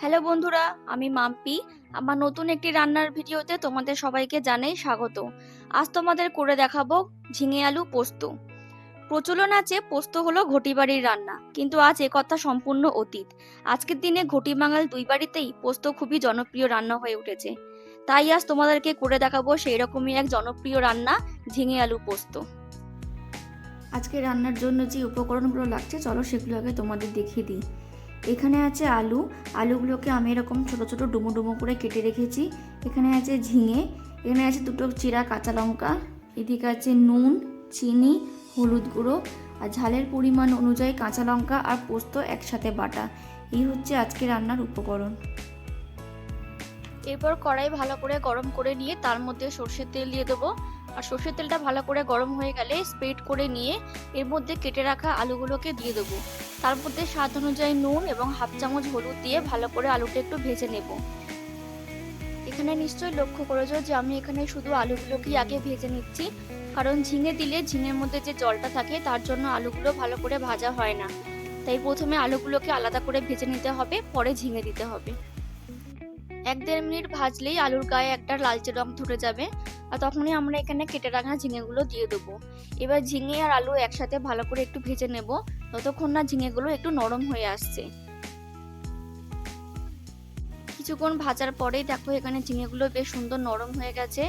Hello বন্ধুরা, আমি মাম্পি। আমার নতুন একটি রান্নার ভিডিওতে তোমাদের সবাইকে জানাই স্বাগত। আজ তোমাদের করে দেখাবো ঝিঙে আলু পোস্ত। প্রচলন আছে পোস্ত হলো ঘটি বাড়ির রান্না, কিন্তু আজ কথা সম্পূর্ণ অতীত। আজকের দিনে ঘটি বাঙাল দুই বাড়িতেই পোস্ত খুবই জনপ্রিয় রান্না হয়ে উঠেছে। তাই আজ তোমাদেরকে করে দেখাবো সেই রকমই এক জনপ্রিয় রান্না, ঝিঙে আলু পোস্ত। আজকে রান্নার জন্য যে উপকরণগুলো লাগছে চলো সেগুলো আগে তোমাদের দেখিয়ে দিই। এখানে আছে আলু। আলুগুলোকে আমি এরকম ছোট ছোট ডুমো ডুমো করে কেটে রেখেছি। এখানে আছে ঝিঙে, এখানে আছে দুটো চিরা কাঁচা লঙ্কা, এদিকে আছে নুন, চিনি, হলুদ গুঁড়ো আর ঝালের পরিমাণ অনুযায়ী কাঁচা লঙ্কা আর পোস্ত একসাথে বাটা। এই হচ্ছে আজকে রান্নার উপকরণ। এরপর কড়াই ভালো করে গরম করে নিয়ে তার মধ্যে সর্ষের তেল দিয়ে দেবো। আর সর্ষের তেলটা ভালো করে গরম হয়ে গেলে স্প্রেড করে নিয়ে এর মধ্যে কেটে রাখা আলুগুলোকে দিয়ে দেবো। তার মধ্যে স্বাদ অনুযায়ী নুন এবং হাফ চামচ হলুদ দিয়ে ভালো করে আলুটা একটু ভেজে নেব। এখানে নিশ্চয়ই লক্ষ্য করেছো যে আমি এখানে শুধু আলুগুলোকেই আগে ভেজে নিচ্ছি, কারণ ঝিঙে দিলে ঝিঙের মধ্যে যে জলটা থাকে তার জন্য আলুগুলো ভালো করে ভাজা হয় না। তাই প্রথমে আলুগুলোকে আলাদা করে ভেজে নিতে হবে, পরে ঝিঙে দিতে হবে। 1-1.5 মিনিট ভাজলেই আলুর গায়ে একটা লালচে রং ধরে যাবে, আর তখনই আমরা এখানে কেটে রাখা ঝিঙেগুলো দিয়ে দেবো। এবার ঝিঙে আর আলু একসাথে ভালো করে একটু ভেজে নেব, ততক্ষণ না ঝিঙেগুলো একটু নরম হয়ে আসছে। কিছুক্ষণ ভাজার পরেই দেখো এখানে ঝিঙেগুলো বেশ সুন্দর নরম হয়ে গেছে।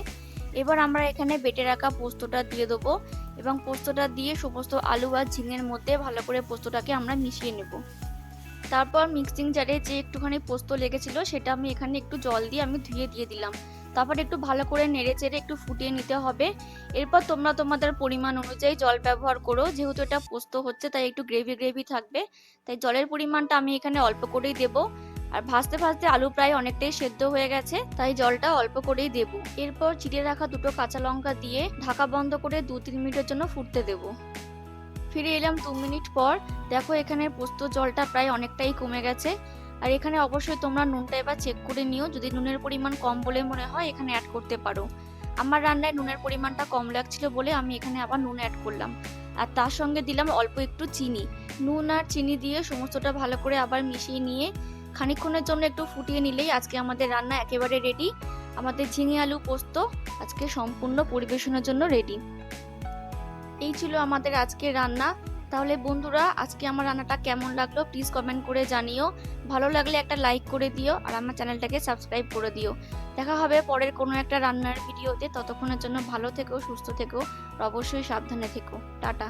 এবার আমরা এখানে বেটে রাখা পোস্তটা দিয়ে দেবো এবং পোস্তটা দিয়ে সমস্ত আলু আর ঝিঙের মধ্যে ভালো করে পোস্তটাকে আমরা মিশিয়ে নেব। তারপর মিক্সিং জারে যে একটুখানি পোস্ত লেগেছিল সেটা আমি এখানে একটু জল দিয়ে আমি ধুয়ে দিয়ে দিলাম। তারপর একটু ভালো করে নেড়ে চেড়ে একটু ফুটিয়ে নিতে হবে। এরপর তোমরা তোমাদের পরিমাণ অনুযায়ী জল ব্যবহার করো, যেহেতু এটা পোস্ত হচ্ছে তাই একটু গ্রেভি গ্রেভি থাকবে, তাই জলের পরিমাণটা আমি এখানে অল্প করেই দেব। আর ভাজতে ভাজতে আলু প্রায় অনেকটাই সেদ্ধ হয়ে গেছে, তাই জলটা অল্প করেই দেব। এরপর চিড়ে রাখা দুটো কাঁচা লঙ্কা দিয়ে ঢাকা বন্ধ করে 2-3 মিনিটের জন্য ফুটতে দেব। ফিরে এলাম 2 মিনিট পর। দেখো এখানে পোস্ত জলটা প্রায় অনেকটাই কমে গেছে। আর এখানে অবশ্যই তোমরা নুনটা এবার চেক করে নিও, যদি নুনের পরিমাণ কম বলে মনে হয় এখানে অ্যাড করতে পারো। আমার রান্নায় নুনের পরিমাণটা কম লাগছিল বলে আমি এখানে আবার নুন অ্যাড করলাম। আর তার সঙ্গে দিলাম অল্প একটু চিনি। নুন আর চিনি দিয়ে সমস্তটা ভালো করে আবার মিশিয়ে নিয়ে খানিকক্ষণের জন্য একটু ফুটিয়ে নিলেই আজকে আমাদের রান্না একেবারে রেডি। আমাদের ঝিঙে আলু পোস্ত আজকে সম্পূর্ণ পরিবেশনের জন্য রেডি। এই ছিল আমাদের আজকের রান্না। তাহলে বন্ধুরা, আজকে আমার রান্নাটা কেমন লাগলো প্লিজ কমেন্ট করে জানিও। ভালো লাগলে একটা লাইক করে দিও আর আমার চ্যানেলটাকে সাবস্ক্রাইব করে দিও। দেখা হবে পরের কোনো একটা রান্নার ভিডিওতে। ততক্ষণের জন্য ভালো থেকো, সুস্থ থেকো আর অবশ্যই সাবধানে থেকো। টাটা।